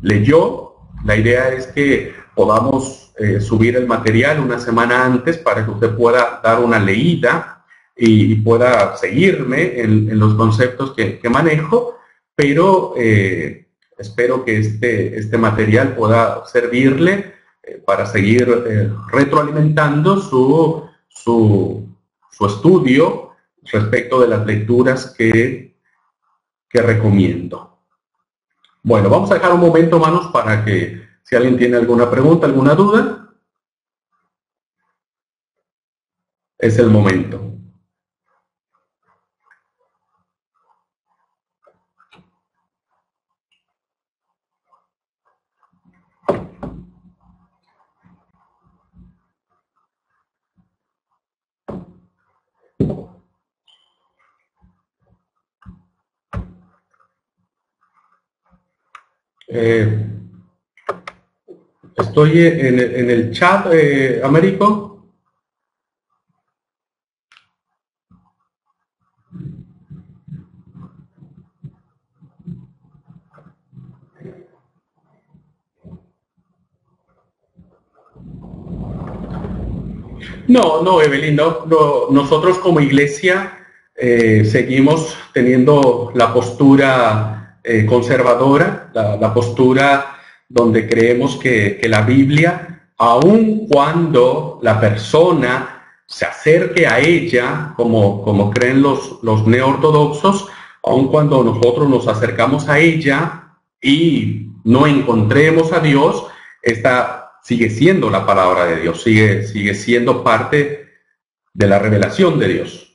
leyó. La idea es que podamos subir el material una semana antes para que usted pueda dar una leída y pueda seguirme en los conceptos que manejo, pero espero que este material pueda servirle para seguir retroalimentando su estudio respecto de las lecturas que recomiendo. Bueno, vamos a dejar un momento, hermanos, para que si alguien tiene alguna pregunta, alguna duda, es el momento. Eh, Estoy en el chat, Américo. No, no, Evelyn, nosotros como iglesia seguimos teniendo la postura conservadora, la postura donde creemos que la Biblia, aun cuando la persona se acerque a ella, como creen los neortodoxos, aun cuando nosotros nos acercamos a ella y no encontremos a Dios, esta sigue siendo la palabra de Dios, sigue siendo parte de la revelación de Dios.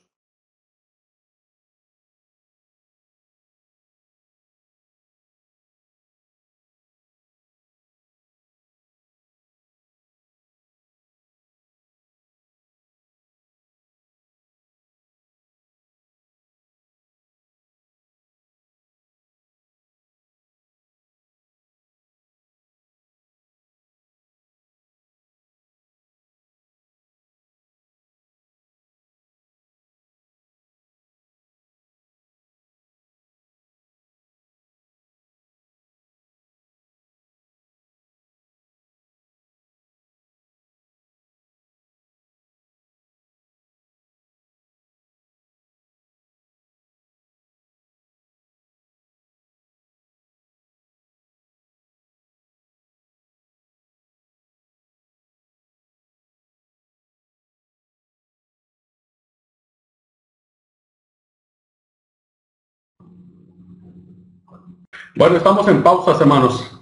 Bueno, estamos en pausas, hermanos.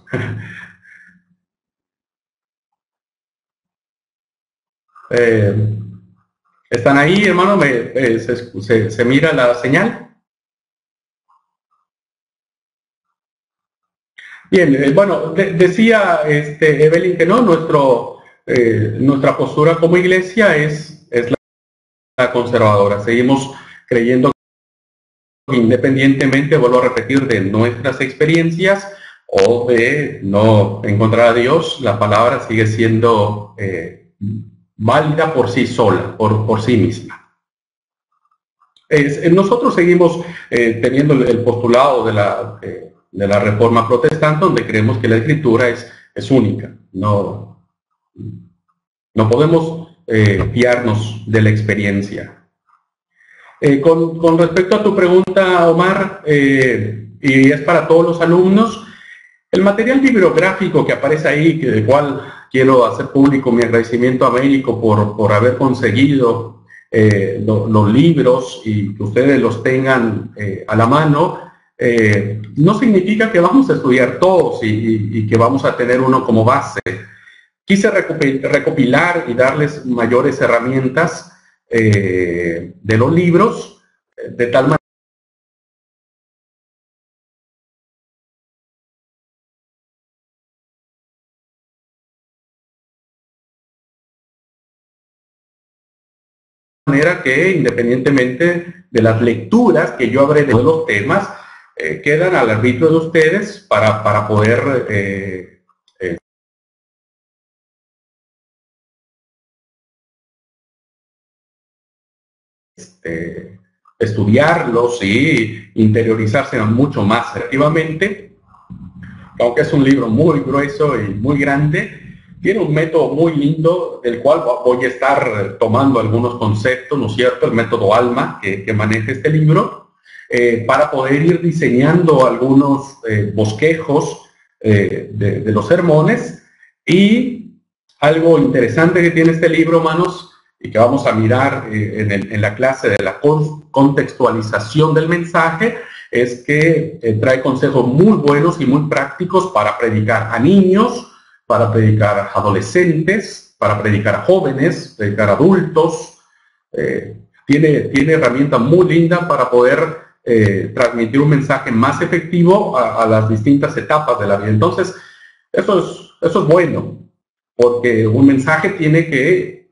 Eh, ¿Están ahí, hermano? Se mira la señal? Bien, bueno, decía Evelyn que no, nuestra postura como iglesia es la conservadora. Seguimos creyendo que independientemente, vuelvo a repetir, de nuestras experiencias o de no encontrar a Dios, la palabra sigue siendo válida por sí sola, por sí misma. Nosotros seguimos teniendo el postulado de la reforma protestante, donde creemos que la escritura es única. No podemos fiarnos de la experiencia. Con respecto a tu pregunta, Omar, y es para todos los alumnos, el material bibliográfico que aparece ahí, del cual quiero hacer público mi agradecimiento a Américo por haber conseguido los libros y que ustedes los tengan a la mano, no significa que vamos a estudiar todos y que vamos a tener uno como base. Quise recopilar y darles mayores herramientas de los libros, de tal manera que independientemente de las lecturas que yo habré de los temas, quedan al arbitrio de ustedes para poder estudiarlos y interiorizarse mucho más activamente. Aunque es un libro muy grueso y muy grande, tiene un método muy lindo del cual voy a estar tomando algunos conceptos, ¿no es cierto? El método ALMA que maneja este libro, para poder ir diseñando algunos bosquejos de los sermones. Y algo interesante que tiene este libro, hermanos, y que vamos a mirar en la clase de la contextualización del mensaje, es que trae consejos muy buenos y muy prácticos para predicar a niños, para predicar a adolescentes, para predicar a jóvenes, predicar a adultos. Tiene herramientas muy lindas para poder transmitir un mensaje más efectivo a las distintas etapas de la vida. Entonces, eso es bueno, porque un mensaje tiene que,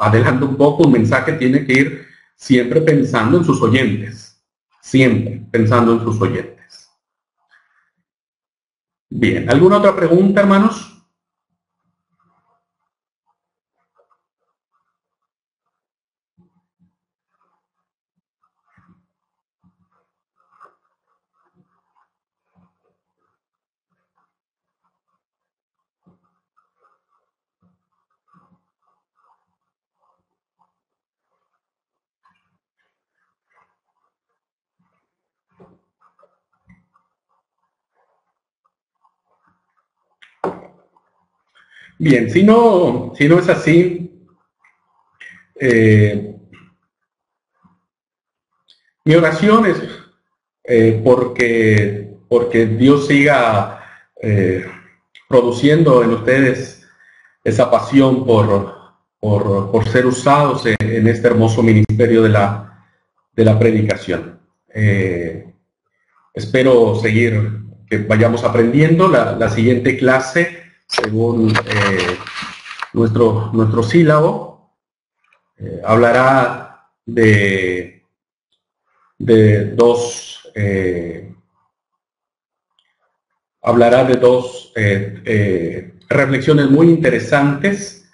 adelante un poco, un mensaje tiene que ir siempre pensando en sus oyentes, siempre pensando en sus oyentes. Bien, ¿alguna otra pregunta, hermanos? Bien, si no es así, eh, mi oración es porque Dios siga produciendo en ustedes esa pasión por ser usados en este hermoso ministerio de la predicación. Espero seguir, que vayamos aprendiendo. La siguiente clase, según nuestro sílabo, hablará de dos reflexiones muy interesantes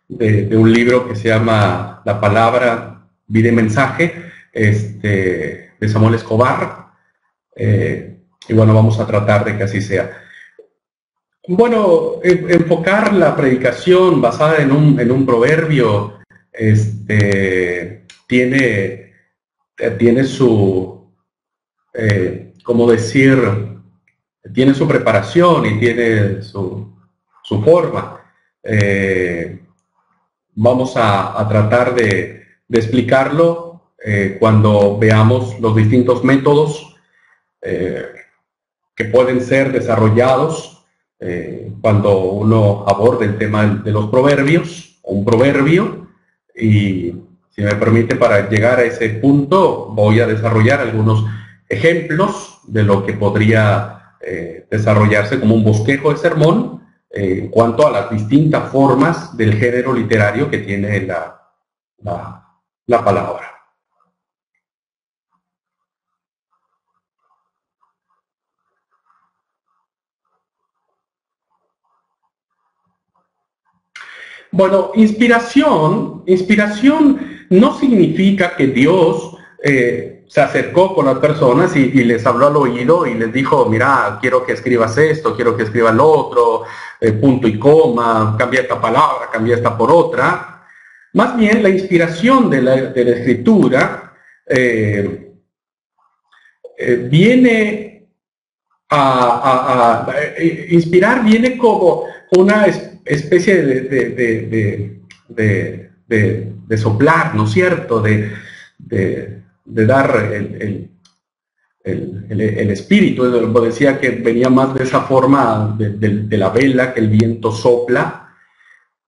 de un libro que se llama La Palabra, Vida y Mensaje, de Samuel Escobar. Y bueno, vamos a tratar de que así sea. Bueno, enfocar la predicación basada en un proverbio tiene su, como decir, tiene su preparación y tiene su forma. Vamos a tratar de explicarlo cuando veamos los distintos métodos que pueden ser desarrollados cuando uno aborde el tema de los proverbios, un proverbio, y si me permite, para llegar a ese punto voy a desarrollar algunos ejemplos de lo que podría desarrollarse como un bosquejo de sermón en cuanto a las distintas formas del género literario que tiene la palabra. Bueno, inspiración no significa que Dios se acercó con las personas y les habló al oído y les dijo, mira, quiero que escribas esto, quiero que escribas lo otro, punto y coma, cambia esta palabra, cambia esta por otra. Más bien, la inspiración de la escritura viene inspirar viene como una especie de soplar, ¿no es cierto? De dar el espíritu. Decía que venía más de esa forma de la vela que el viento sopla,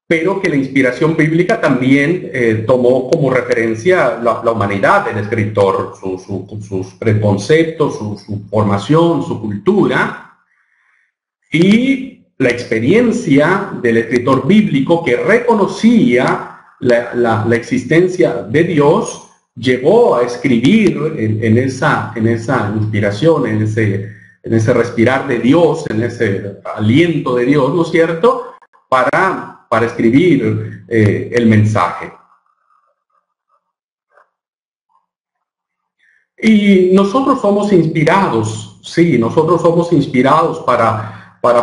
pero que la inspiración bíblica también tomó como referencia la humanidad del escritor, sus preconceptos, su formación, su cultura, y la experiencia del escritor bíblico que reconocía la existencia de Dios, llevó a escribir en esa inspiración, en ese respirar de Dios, en ese aliento de Dios, ¿no es cierto?, para escribir el mensaje. Y nosotros somos inspirados, sí, nosotros somos inspirados para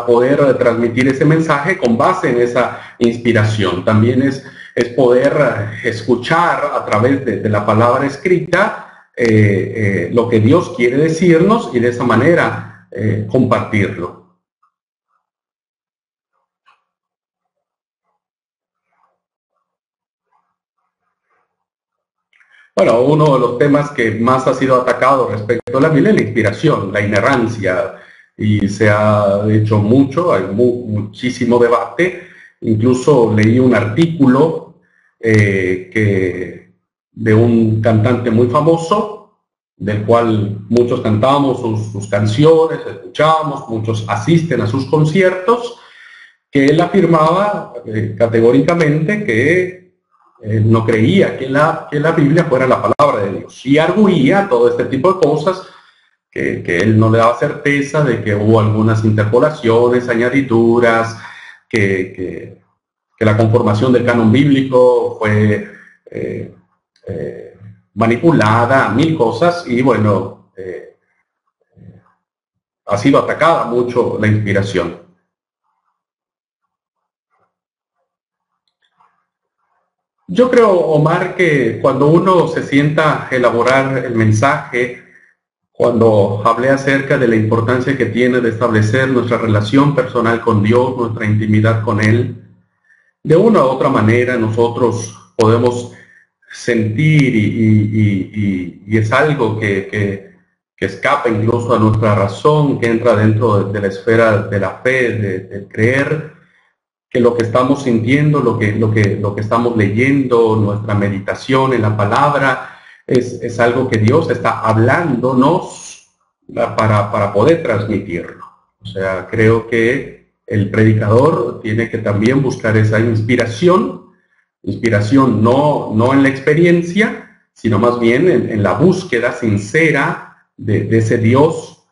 poder transmitir ese mensaje con base en esa inspiración. También es poder escuchar a través de la palabra escrita lo que Dios quiere decirnos y de esa manera compartirlo. Bueno, uno de los temas que más ha sido atacado respecto a la Biblia es la inspiración, la inerrancia, y se ha hecho mucho, hay muchísimo debate. Incluso leí un artículo de un cantante muy famoso, del cual muchos cantamos sus canciones, escuchamos, muchos asisten a sus conciertos, que él afirmaba categóricamente que no creía que la Biblia fuera la palabra de Dios, y arguía todo este tipo de cosas que él no le daba certeza de que hubo algunas interpolaciones, añadiduras, que la conformación del canon bíblico fue manipulada, mil cosas, y bueno, ha sido atacada mucho la inspiración. Yo creo, Omar, que cuando uno se sienta a elaborar el mensaje, cuando hablé acerca de la importancia que tiene de establecer nuestra relación personal con Dios, nuestra intimidad con Él, de una u otra manera nosotros podemos sentir y es algo que escapa incluso a nuestra razón, que entra dentro de la esfera de la fe, de creer, que lo que estamos sintiendo, lo que estamos leyendo, nuestra meditación en la palabra, es algo que Dios está hablándonos para poder transmitirlo. O sea, creo que el predicador tiene que también buscar esa inspiración no en la experiencia, sino más bien en la búsqueda sincera de ese Dios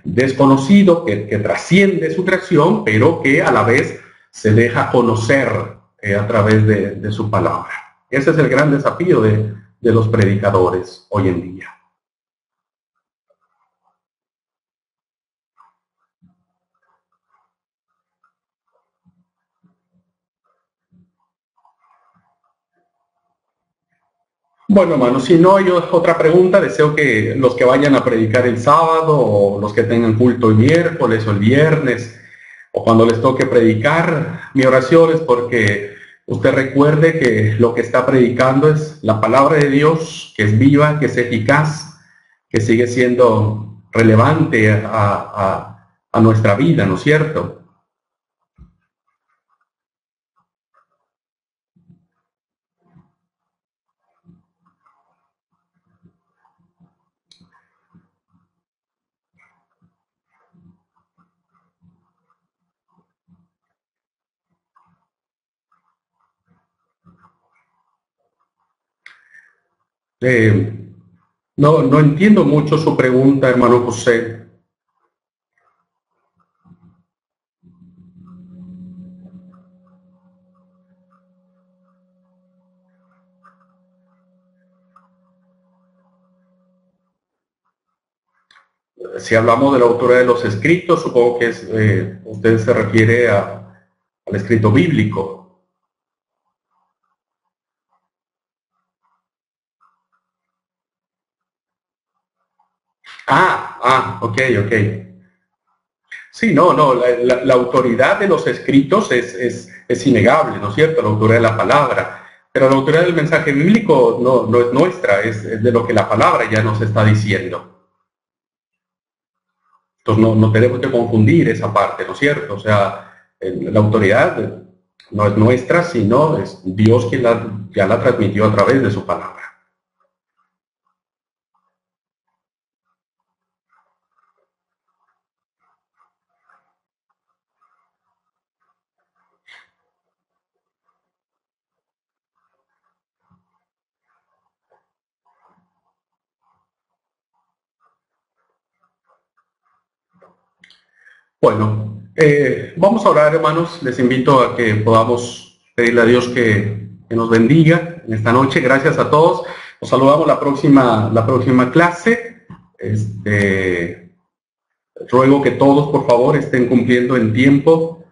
desconocido que trasciende su creación, pero que a la vez se deja conocer a través de su palabra. Ese es el gran desafío de los predicadores hoy en día. Bueno, hermano, si no hay otra pregunta, deseo que los que vayan a predicar el sábado, o los que tengan culto el miércoles o el viernes, o cuando les toque predicar, mi oración es porque usted recuerde que lo que está predicando es la palabra de Dios, que es viva, que es eficaz, que sigue siendo relevante a nuestra vida, ¿no es cierto? No entiendo mucho su pregunta, hermano José. Si hablamos de la autoría de los escritos, supongo que usted se refiere al escrito bíblico. Ok. Sí, no, la autoridad de los escritos es innegable, ¿no es cierto? La autoridad de la palabra. Pero la autoridad del mensaje bíblico no es nuestra, es de lo que la palabra ya nos está diciendo. Entonces no tenemos que confundir esa parte, ¿no es cierto? O sea, la autoridad no es nuestra, sino es Dios quien ya la transmitió a través de su palabra. Bueno, vamos a orar, hermanos. Les invito a que podamos pedirle a Dios que nos bendiga en esta noche. Gracias a todos. Nos saludamos la próxima clase. Ruego que todos, por favor, estén cumpliendo en tiempo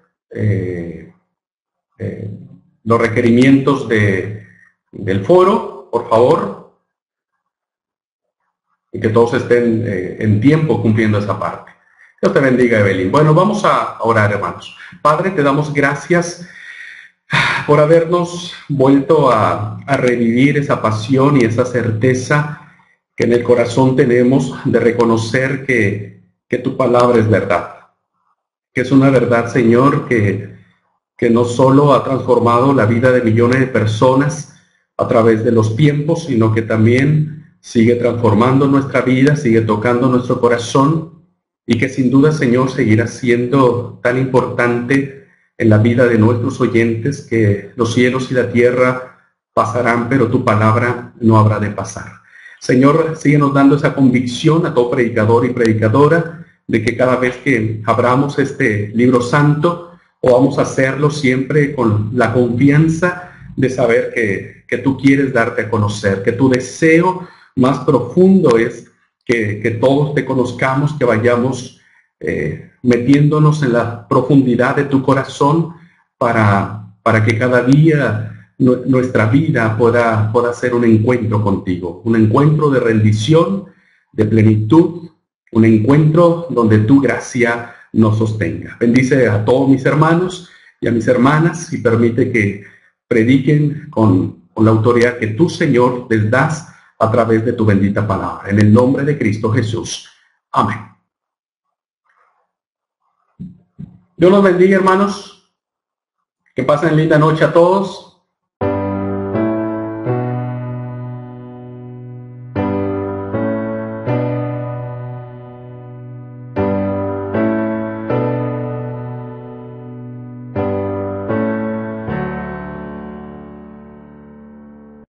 los requerimientos del foro, por favor, y que todos estén en tiempo cumpliendo esa parte. Dios te bendiga, Evelyn. Bueno, vamos a orar, hermanos. Padre, te damos gracias por habernos vuelto a revivir esa pasión y esa certeza que en el corazón tenemos de reconocer que tu palabra es verdad. Que es una verdad, Señor, que no solo ha transformado la vida de millones de personas a través de los tiempos, sino que también sigue transformando nuestra vida, sigue tocando nuestro corazón, y que sin duda, Señor, seguirá siendo tan importante en la vida de nuestros oyentes que los cielos y la tierra pasarán, pero tu palabra no habrá de pasar. Señor, síguenos dando esa convicción a todo predicador y predicadora de que cada vez que abramos este libro santo, podamos hacerlo siempre con la confianza de saber que tú quieres darte a conocer, que tu deseo más profundo es que todos te conozcamos, que vayamos metiéndonos en la profundidad de tu corazón para que cada día nuestra vida pueda ser un encuentro contigo, un encuentro de rendición, de plenitud, un encuentro donde tu gracia nos sostenga. Bendice a todos mis hermanos y a mis hermanas y permite que prediquen con la autoridad que tú, Señor, les das a través de tu bendita palabra. En el nombre de Cristo Jesús. Amén. Dios los bendiga, hermanos. Que pasen linda noche a todos.